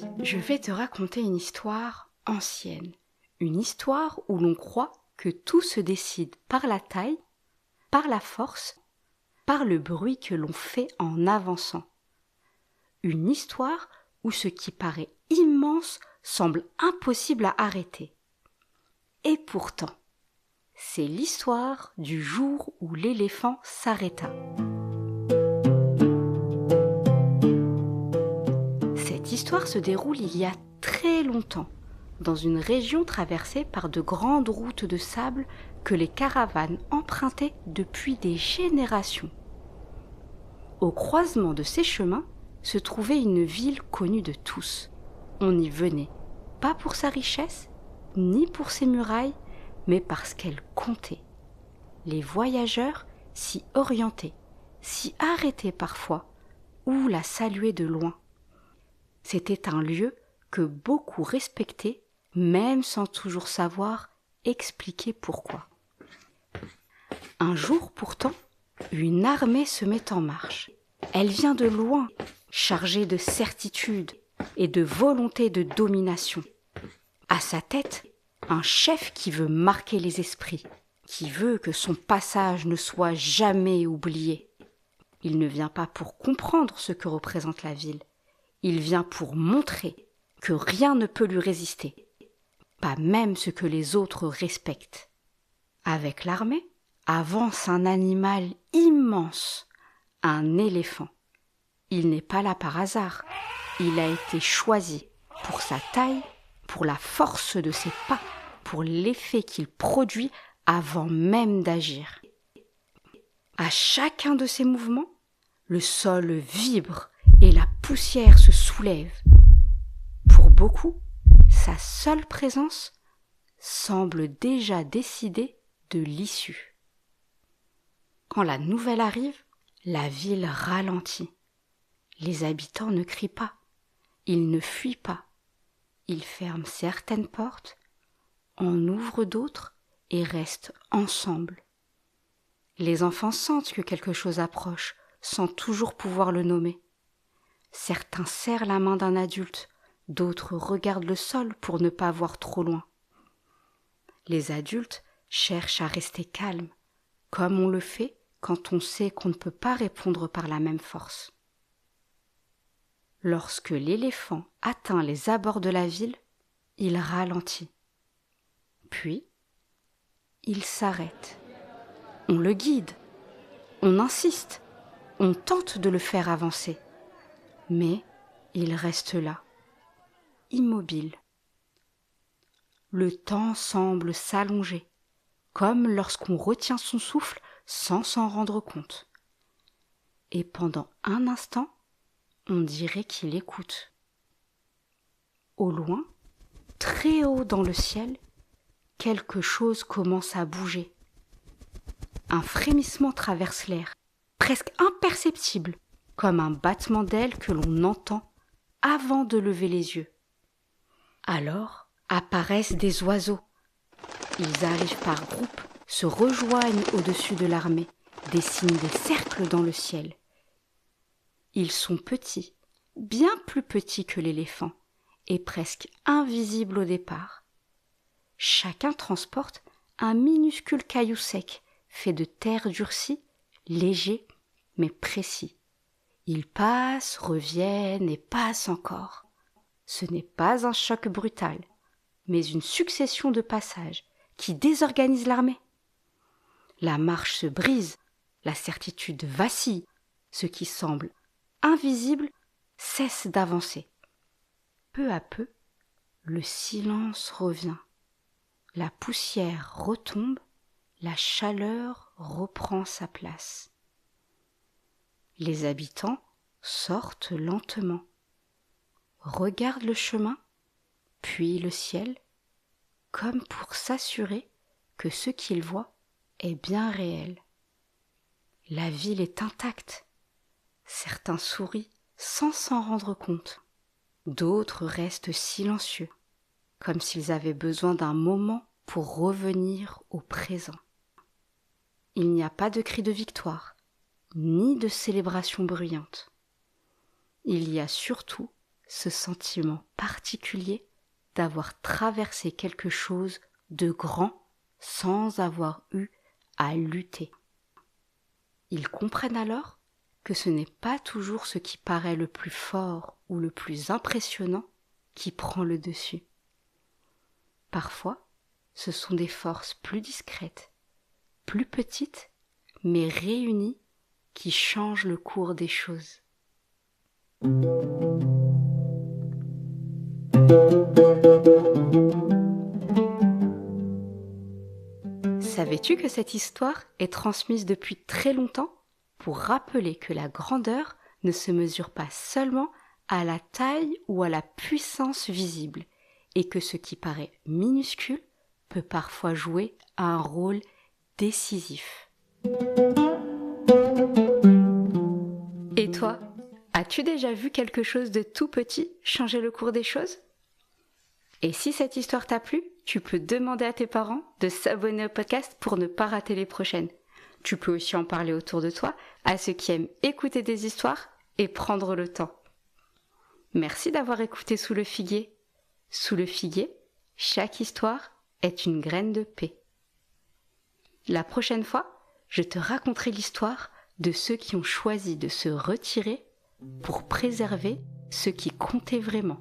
Aujourd'hui, je vais te raconter une histoire ancienne. Une histoire où l'on croit que tout se décide par la taille, par la force, par le bruit que l'on fait en avançant. Une histoire où ce qui paraît immense semble impossible à arrêter. Et pourtant, c'est l'histoire du jour où l'éléphant s'arrêta. Cette histoire se déroule il y a très longtemps, dans une région traversée par de grandes routes de sable que les caravanes empruntaient depuis des générations. Au croisement de ces chemins se trouvait une ville connue de tous. On y venait, pas pour sa richesse, ni pour ses murailles, mais parce qu'elle comptait. Les voyageurs s'y orientaient, s'y arrêtaient parfois, ou la saluaient de loin. C'était un lieu que beaucoup respectaient, même sans toujours savoir expliquer pourquoi. Un jour pourtant, une armée se met en marche. Elle vient de loin, chargée de certitude et de volonté de domination. À sa tête, un chef qui veut marquer les esprits, qui veut que son passage ne soit jamais oublié. Il ne vient pas pour comprendre ce que représente la ville. Il vient pour montrer que rien ne peut lui résister, pas même ce que les autres respectent. Avec l'armée, avance un animal immense, un éléphant. Il n'est pas là par hasard, il a été choisi pour sa taille, pour la force de ses pas, pour l'effet qu'il produit avant même d'agir. À chacun de ses mouvements, le sol vibre et la poussière se soulève. Pour beaucoup, sa seule présence semble déjà décider de l'issue. Quand la nouvelle arrive, la ville ralentit. Les habitants ne crient pas, ils ne fuient pas. Ils ferment certaines portes, en ouvrent d'autres et restent ensemble. Les enfants sentent que quelque chose approche, sans toujours pouvoir le nommer. Certains serrent la main d'un adulte, d'autres regardent le sol pour ne pas voir trop loin. Les adultes cherchent à rester calmes, comme on le fait quand on sait qu'on ne peut pas répondre par la même force. Lorsque l'éléphant atteint les abords de la ville, il ralentit. Puis, il s'arrête. On le guide, on insiste, on tente de le faire avancer. Mais il reste là, immobile. Le temps semble s'allonger, comme lorsqu'on retient son souffle sans s'en rendre compte. Et pendant un instant, on dirait qu'il écoute. Au loin, très haut dans le ciel, quelque chose commence à bouger. Un frémissement traverse l'air, presque imperceptible, comme un battement d'ailes que l'on entend avant de lever les yeux. Alors apparaissent des oiseaux. Ils arrivent par groupes, se rejoignent au-dessus de l'armée, dessinent des cercles dans le ciel. Ils sont petits, bien plus petits que l'éléphant, et presque invisibles au départ. Chacun transporte un minuscule caillou sec, fait de terre durcie, léger mais précis. Ils passent, reviennent et passent encore. Ce n'est pas un choc brutal, mais une succession de passages qui désorganise l'armée. La marche se brise, la certitude vacille, ce qui semble invisible cesse d'avancer. Peu à peu, le silence revient. La poussière retombe, la chaleur reprend sa place. Les habitants sortent lentement, regardent le chemin, puis le ciel, comme pour s'assurer que ce qu'ils voient est bien réel. La ville est intacte. Certains sourient sans s'en rendre compte. D'autres restent silencieux, comme s'ils avaient besoin d'un moment pour revenir au présent. Il n'y a pas de cri de victoire, ni de célébration bruyante. Il y a surtout ce sentiment particulier d'avoir traversé quelque chose de grand sans avoir eu à lutter. Ils comprennent alors que ce n'est pas toujours ce qui paraît le plus fort ou le plus impressionnant qui prend le dessus. Parfois, ce sont des forces plus discrètes, plus petites, mais réunies, qui changent le cours des choses. Savais-tu que cette histoire est transmise depuis très longtemps pour rappeler que la grandeur ne se mesure pas seulement à la taille ou à la puissance visible et que ce qui paraît minuscule peut parfois jouer un rôle décisif. Et toi, as-tu déjà vu quelque chose de tout petit changer le cours des choses ? Et si cette histoire t'a plu, tu peux demander à tes parents de s'abonner au podcast pour ne pas rater les prochaines. Tu peux aussi en parler autour de toi à ceux qui aiment écouter des histoires et prendre le temps. Merci d'avoir écouté Sous le figuier. Sous le figuier, chaque histoire est une graine de paix. La prochaine fois, je te raconterai l'histoire de ceux qui ont choisi de se retirer pour préserver ce qui comptait vraiment.